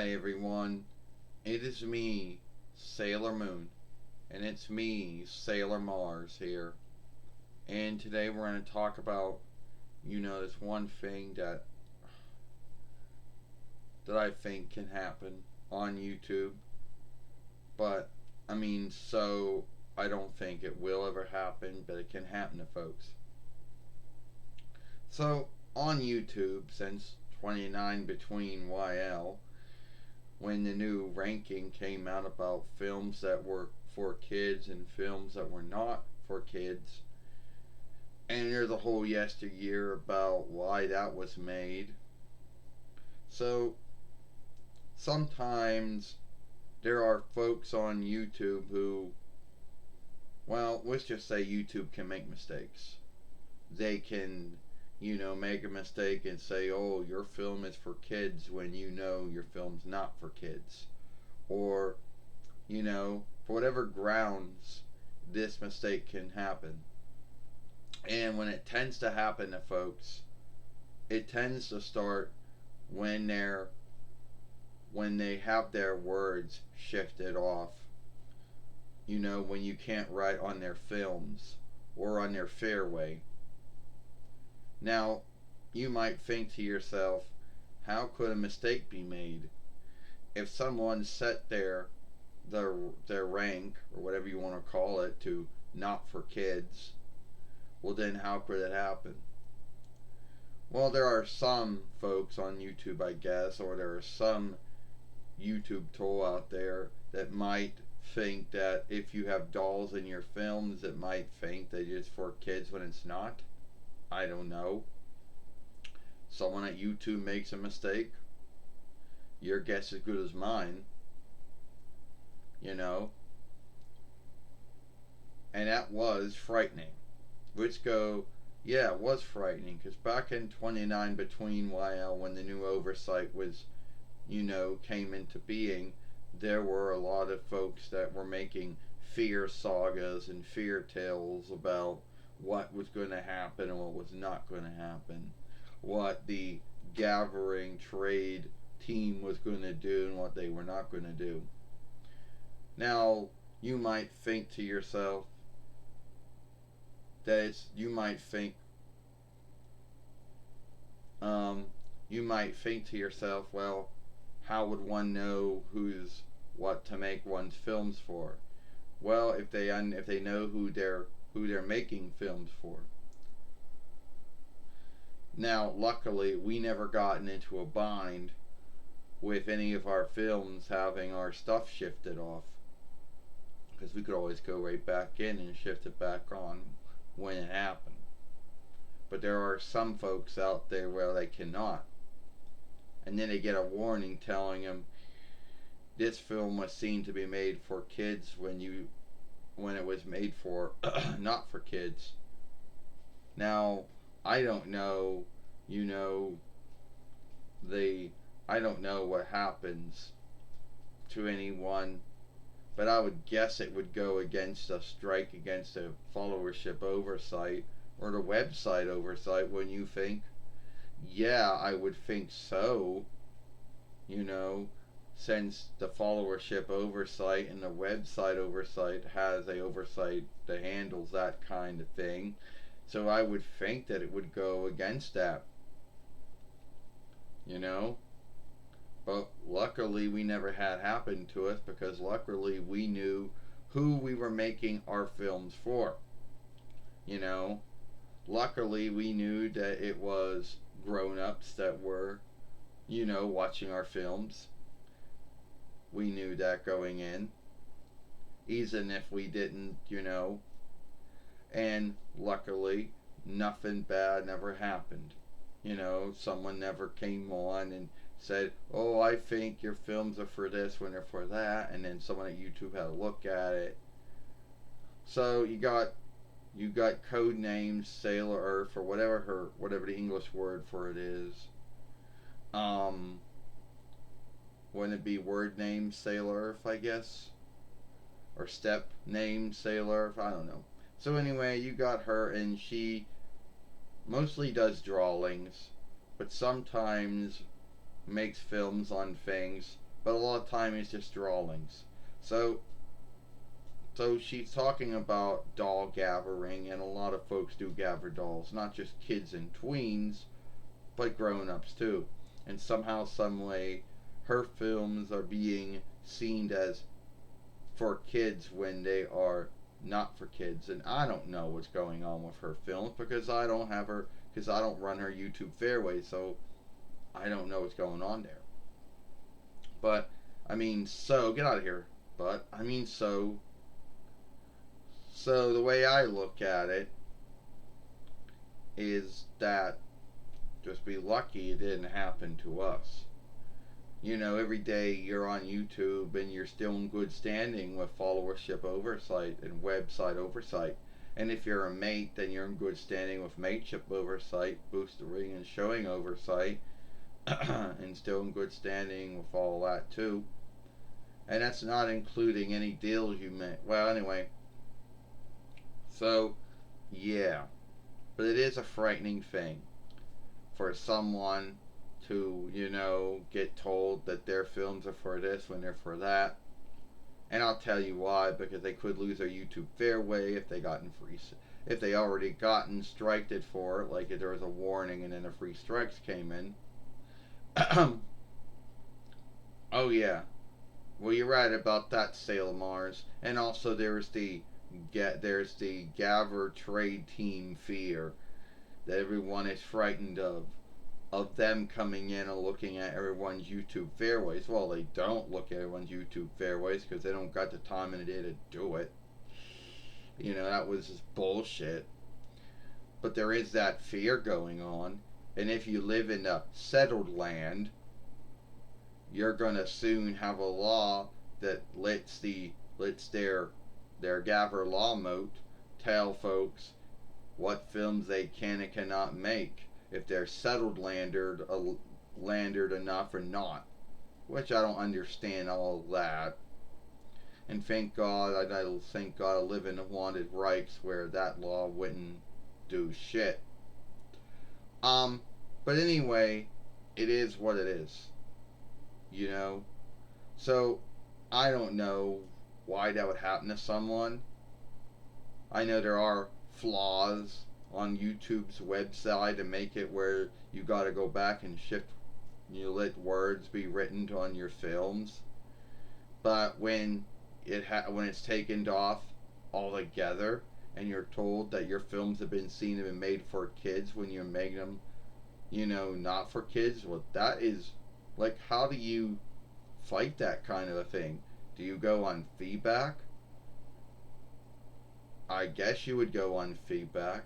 Hi everyone, it is me, Sailor Moon, and it's me, Sailor Mars here. And today we're going to talk about, this one thing that I think can happen on YouTube. But, so I don't think it will ever happen, but it can happen to folks. So, on YouTube, since 29 between YL, when the new ranking came out about films that were for kids and films that were not for kids. And there's a whole yesteryear about why that was made. So sometimes there are folks on YouTube who, well, let's just say YouTube can make mistakes. They can, make a mistake and say, oh, your film is for kids when you know your film's not for kids. Or, for whatever grounds this mistake can happen. And when it tends to happen to folks, it tends to start when they have their words shifted off. When you can't write on their films or on their fairway. Now, you might think to yourself, how could a mistake be made? If someone set their rank, or whatever you want to call it, to not for kids, well then how could it happen? Well, there are some folks on YouTube, I guess, or there are some YouTube tool out there that might think that if you have dolls in your films, it might think that it's for kids when it's not. I don't know. Someone at YouTube makes a mistake. Your guess is as good as mine. And that was frightening. Yeah, it was frightening, because back in 29 between YL, when the new oversight was, came into being, there were a lot of folks that were making fear sagas and fear tales about what was going to happen and what was not going to happen, what the gathering trade team was going to do and what they were not going to do. Now, you might think to yourself you might think to yourself, well, how would one know what to make one's films for? Well, if they know who they're making films for. Now, luckily, we never gotten into a bind with any of our films having our stuff shifted off, because we could always go right back in and shift it back on when it happened. But there are some folks out there where they cannot. And then they get a warning telling them this film was seen to be made for kids when it was made for not for kids. Now, I don't know, I don't know what happens to anyone, but I would guess it would go against a strike against a followership oversight or the website oversight, wouldn't you think? Yeah, I would think so. Since the followership oversight and the website oversight has a oversight that handles that kind of thing. So I would think that it would go against that. But luckily we never had happen to us, because luckily we knew who we were making our films for. Luckily we knew that it was grown-ups that were, watching our films. We knew that going in, even if we didn't, and luckily nothing bad never happened. Someone never came on and said, oh, I think your films are for this when they're for that, and then someone at YouTube had a look at it. So you got Codename Sailor Earth, or whatever the English word for it is. Wouldn't it be word name Sailor Earth, I guess? Or step name Sailor Earth? I don't know. So anyway, you got her, and she mostly does drawings, but sometimes makes films on things but a lot of time it's just drawings. So so she's talking about doll gathering, and a lot of folks do gather dolls, not just kids and tweens, but grown-ups too. And somehow, some way, her films are being seen as for kids when they are not for kids. And I don't know what's going on with her films because I don't have her, because I don't run her YouTube fairway, so I don't know what's going on there. But I mean, so get out of here. But I mean, so the way I look at it is that just be lucky it didn't happen to us. You know, every day you're on YouTube and you're still in good standing with followership oversight and website oversight. And if you're a mate, then you're in good standing with mateship oversight, boostering and showing oversight, and still in good standing with all that too. And that's not including any deals you make. Well, anyway, so yeah, but it is a frightening thing for someone to, get told that their films are for this when they're for that. And I'll tell you why, because they could lose their YouTube fairway if they already gotten striked for it, like if there was a warning and then the free strikes came in. Oh yeah, well you're right about that, Sailor Mars. And also there's the Gaver trade team fear that everyone is frightened of them coming in and looking at everyone's YouTube fairways. Well, they don't look at everyone's YouTube fairways because they don't got the time in the day to do it. That was just bullshit. But there is that fear going on. And if you live in a settled land, you're gonna soon have a law that lets their Gaffer law moat tell folks what films they can and cannot make if they're settled landered enough or not. Which I don't understand all that. And thank God, I live in the wanted rights where that law wouldn't do shit. Um, but anyway, it is what it is. You know? So, I don't know why that would happen to someone. I know there are flaws on YouTube's website to make it where you gotta go back and let words be written on your films. But when it's taken off altogether, and you're told that your films have been seen and been made for kids when you make them, not for kids, well, that is like, how do you fight that kind of a thing? Do you go on feedback? I guess you would go on feedback.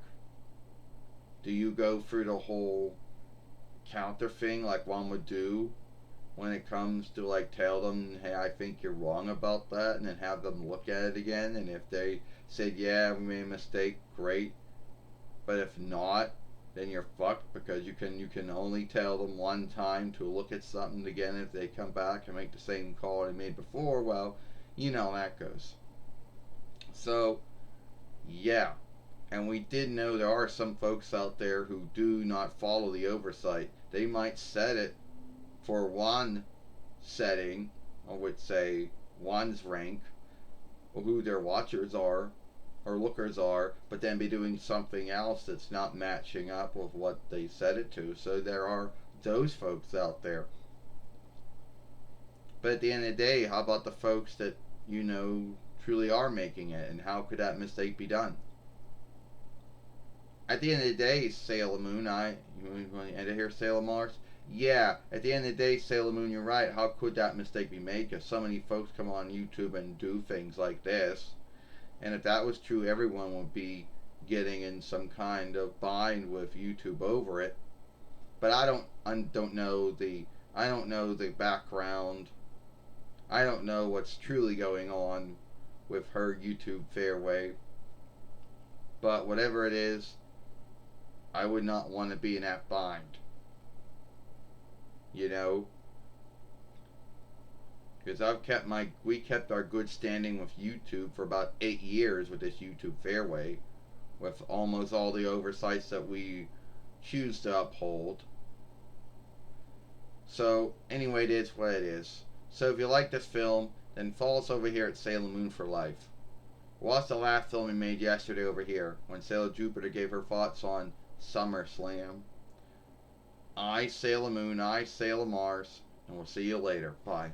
Do you go through the whole counter thing like one would do when it comes to like tell them, hey, I think you're wrong about that, and then have them look at it again? And if they said, yeah, we made a mistake, great. But if not, then you're fucked, because you can only tell them one time to look at something again. If they come back and make the same call they made before, well, you know how that goes. So yeah, and we did know there are some folks out there who do not follow the oversight. They might set it for one setting, I would say one's rank, or who their watchers are or lookers are, but then be doing something else that's not matching up with what they set it to. So there are those folks out there. But at the end of the day, how about the folks that, truly are making it, and how could that mistake be done? At the end of the day, Sailor Moon, you want to end it here, Sailor Mars? Yeah, at the end of the day, Sailor Moon, you're right. How could that mistake be made? Because so many folks come on YouTube and do things like this. And if that was true, everyone would be getting in some kind of bind with YouTube over it. But I don't know the background. I don't know what's truly going on with her YouTube fairway. But whatever it is, I would not want to be in that bind. Because we kept our good standing with YouTube for about 8 years with this YouTube fairway, with almost all the oversights that we choose to uphold. So anyway, it is what it is. So if you like this film, then follow us over here at Sailor Moon for Life. Watch the last film we made yesterday over here when Sailor Jupiter gave her thoughts on SummerSlam. I, Sailor Moon, I, Sailor Mars, and we'll see you later. Bye.